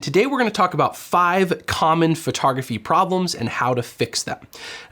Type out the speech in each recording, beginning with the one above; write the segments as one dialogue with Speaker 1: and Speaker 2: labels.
Speaker 1: Today we're going to talk about 5 common photography problems and how to fix them.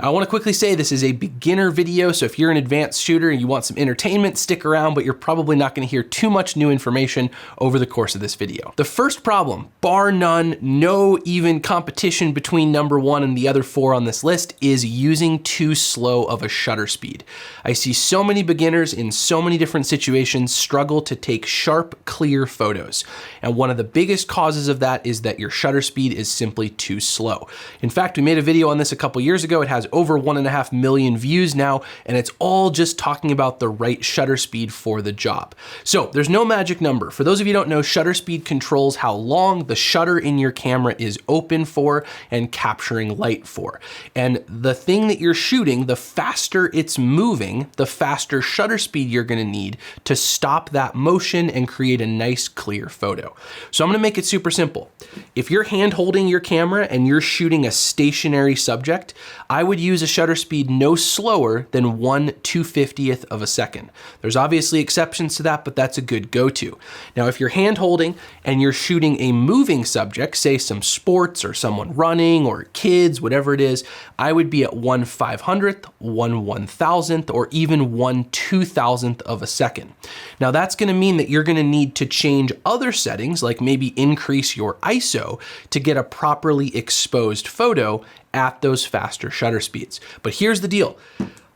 Speaker 1: I want to quickly say this is a beginner video, so if you're an advanced shooter and you want some entertainment, stick around, but you're probably not going to hear too much new information over the course of this video. The first problem, bar none, no even competition between number 1 and the other 4 on this list, is using too slow of a shutter speed. I see so many beginners in so many different situations struggle to take sharp, clear photos. And one of the biggest causes of that is that your shutter speed is simply too slow. In fact, we made a video on this a couple years ago. It has over 1.5 million views now, and it's all just talking about the right shutter speed for the job. So there's no magic number. For those of you who don't know, shutter speed controls how long the shutter in your camera is open for and capturing light for. And the thing that you're shooting, the faster it's moving, the faster shutter speed you're gonna need to stop that motion and create a nice clear photo. So I'm gonna make it super simple. If you're hand holding your camera and you're shooting a stationary subject, I would use a shutter speed no slower than 1/250th of a second. There's obviously exceptions to that, but that's a good go-to. Now, if you're hand holding and you're shooting a moving subject, say some sports or someone running or kids, whatever it is, I would be at 1/500th, 1/1000th, or even 1/2000th of a second. Now, that's gonna mean that you're gonna need to change other settings, like maybe increase your ISO to get a properly exposed photo at those faster shutter speeds. But here's the deal.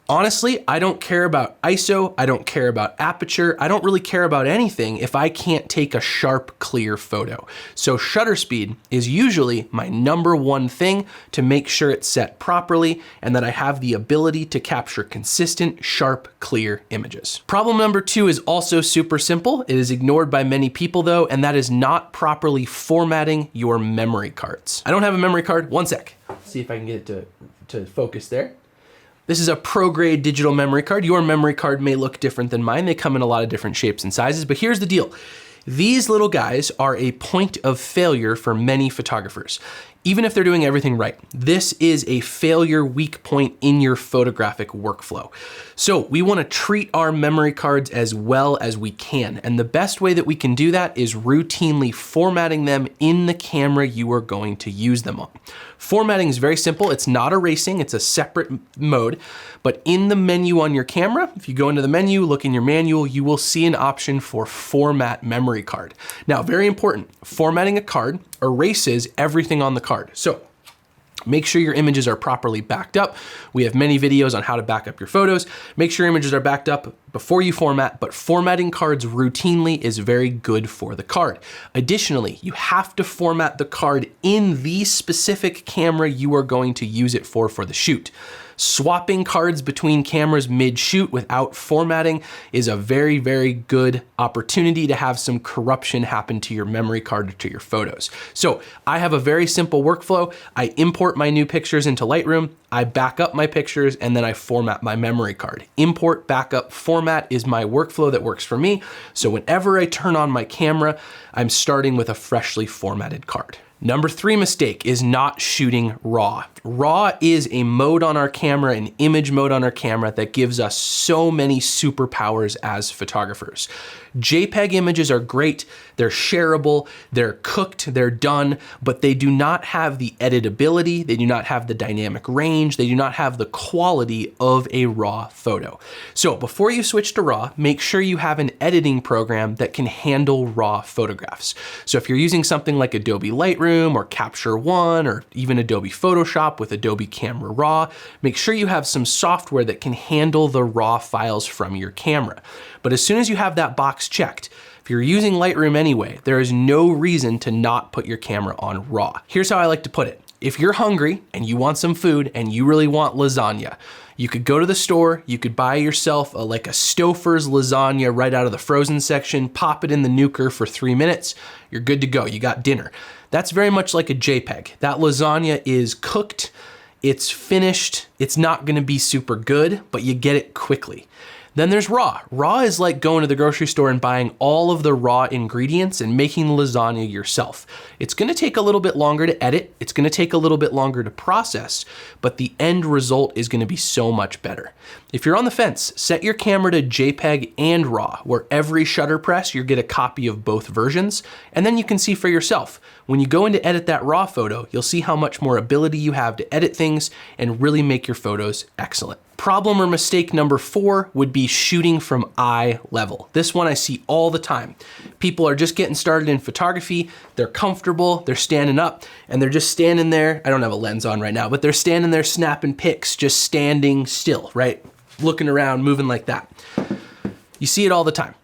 Speaker 1: Honestly, I don't care about ISO, I don't care about aperture, I don't really care about anything if I can't take a sharp, clear photo. So shutter speed is usually my number one thing to make sure it's set properly and that I have the ability to capture consistent, sharp, clear images. Problem number 2 is also super simple. It is ignored by many people though, and that is not properly formatting your memory cards. I don't have a memory card, one sec. See if I can get it to focus there. This is a pro-grade digital memory card. Your memory card may look different than mine. They come in a lot of different shapes and sizes, but here's the deal. These little guys are a point of failure for many photographers. Even if they're doing everything right, this is a failure weak point in your photographic workflow. So we wanna treat our memory cards as well as we can. And the best way that we can do that is routinely formatting them in the camera you are going to use them on. Formatting is very simple. It's not erasing, it's a separate mode. But in the menu on your camera, if you go into the menu, look in your manual, you will see an option for format memory card. Now, very important, formatting a card erases everything on the card. So make sure your images are properly backed up. We have many videos on how to back up your photos. Make sure your images are backed up before you format, but formatting cards routinely is very good for the card. Additionally, you have to format the card in the specific camera you are going to use it for the shoot. Swapping cards between cameras mid-shoot without formatting is a very, very good opportunity to have some corruption happen to your memory card or to your photos. So I have a very simple workflow. I import my new pictures into Lightroom, I back up my pictures, and then I format my memory card. Import, backup, format is my workflow that works for me. So whenever I turn on my camera, I'm starting with a freshly formatted card. Number 3 mistake is not shooting RAW. RAW is a mode on our camera, an image mode on our camera that gives us so many superpowers as photographers. JPEG images are great, they're shareable, they're cooked, they're done, but they do not have the editability, they do not have the dynamic range, they do not have the quality of a RAW photo. So before you switch to RAW, make sure you have an editing program that can handle RAW photographs. So if you're using something like Adobe Lightroom or Capture One or even Adobe Photoshop with Adobe Camera Raw, make sure you have some software that can handle the RAW files from your camera. But as soon as you have that box checked, if you're using Lightroom anyway, there is no reason to not put your camera on RAW. Here's how I like to put it. If you're hungry and you want some food and you really want lasagna, you could go to the store, you could buy yourself like a Stouffer's lasagna right out of the frozen section, pop it in the nuker for 3 minutes, you're good to go, you got dinner. That's very much like a JPEG. That lasagna is cooked, it's finished, it's not gonna be super good, but you get it quickly. Then there's raw. Raw is like going to the grocery store and buying all of the raw ingredients and making the lasagna yourself. It's gonna take a little bit longer to edit, it's gonna take a little bit longer to process, but the end result is gonna be so much better. If you're on the fence, set your camera to JPEG and RAW, where every shutter press you get a copy of both versions, and then you can see for yourself. When you go in to edit that RAW photo, you'll see how much more ability you have to edit things and really make your photos excellent. Problem or mistake number 4 would be shooting from eye level. This one I see all the time. People are just getting started in photography, they're comfortable, they're standing up, and they're just standing there. I don't have a lens on right now, but they're standing there snapping pics, just standing still, right? Looking around, moving like that. You see it all the time.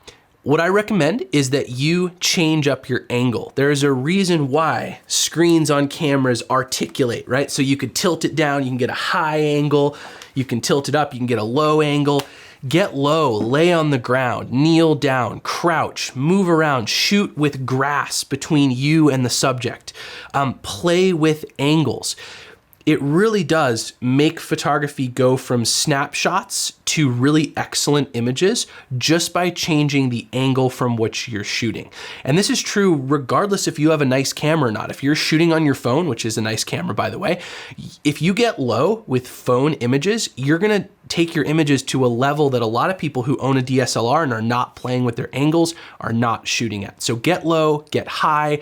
Speaker 1: What I recommend is that you change up your angle. There is a reason why screens on cameras articulate, right? So you could tilt it down, you can get a high angle, you can tilt it up, you can get a low angle. Get low, lay on the ground, kneel down, crouch, move around, shoot with grass between you and the subject. Play with angles. It really does make photography go from snapshots to really excellent images just by changing the angle from which you're shooting. And this is true regardless if you have a nice camera or not. If you're shooting on your phone, which is a nice camera by the way, if you get low with phone images, you're gonna take your images to a level that a lot of people who own a DSLR and are not playing with their angles are not shooting at. So get low, get high.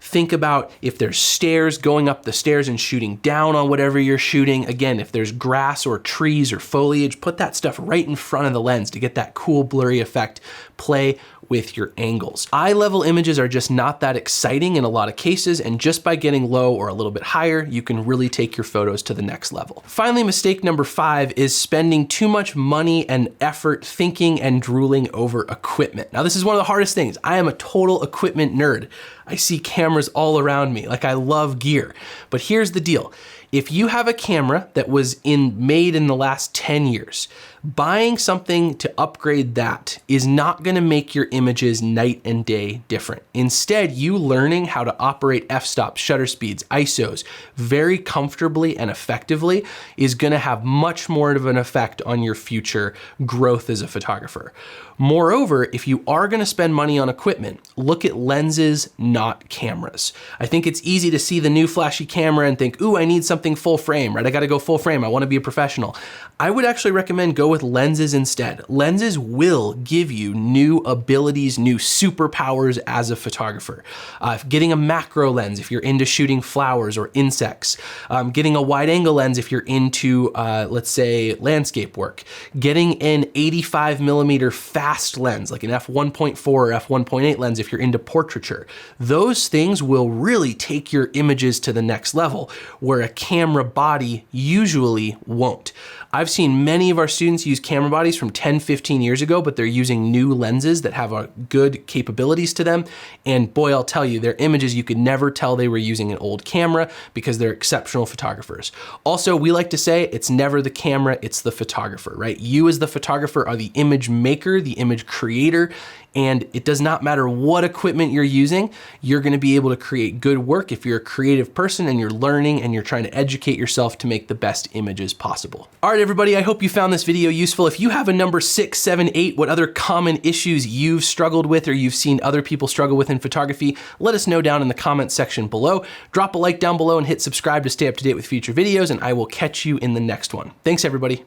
Speaker 1: Think about if there's stairs, going up the stairs and shooting down on whatever you're shooting. Again, if there's grass or trees or foliage, put that stuff right in front of the lens to get that cool blurry effect. Play with your angles. Eye level images are just not that exciting in a lot of cases, and just by getting low or a little bit higher, you can really take your photos to the next level. Finally, mistake number 5 is spending too much money and effort thinking and drooling over equipment. Now, this is one of the hardest things. I am a total equipment nerd. I see cameras all around me, like I love gear. But here's the deal. If you have a camera that was made in the last 10 years, buying something to upgrade that is not gonna make your images night and day different. Instead, you learning how to operate f-stops, shutter speeds, ISOs very comfortably and effectively is gonna have much more of an effect on your future growth as a photographer. Moreover, if you are gonna spend money on equipment, look at lenses, not cameras. I think it's easy to see the new flashy camera and think, ooh, I need something full frame, right? I gotta go full frame, I wanna be a professional. I would actually recommend go with lenses instead. Lenses will give you new abilities, new superpowers as a photographer. Getting a macro lens if you're into shooting flowers or insects. Getting a wide angle lens if you're into, let's say, landscape work. Getting an 85mm fast lens, like an f1.4 or f1.8 lens if you're into portraiture. Those things will really take your images to the next level, where a camera body usually won't. I've seen many of our students use camera bodies from 10, 15 years ago, but they're using new lenses that have good capabilities to them. And boy, I'll tell you, their images, you could never tell they were using an old camera because they're exceptional photographers. Also, we like to say it's never the camera, it's the photographer, right? You as the photographer are the image maker, the image creator, and it does not matter what equipment you're using, you're gonna be able to create good work if you're a creative person and you're learning and you're trying to educate yourself to make the best images possible. All right, everybody, I hope you found this video useful. If you have a number 6, 7, 8, what other common issues you've struggled with or you've seen other people struggle with in photography, let us know down in the comments section below. Drop a like down below and hit subscribe to stay up to date with future videos, and I will catch you in the next one. Thanks, everybody.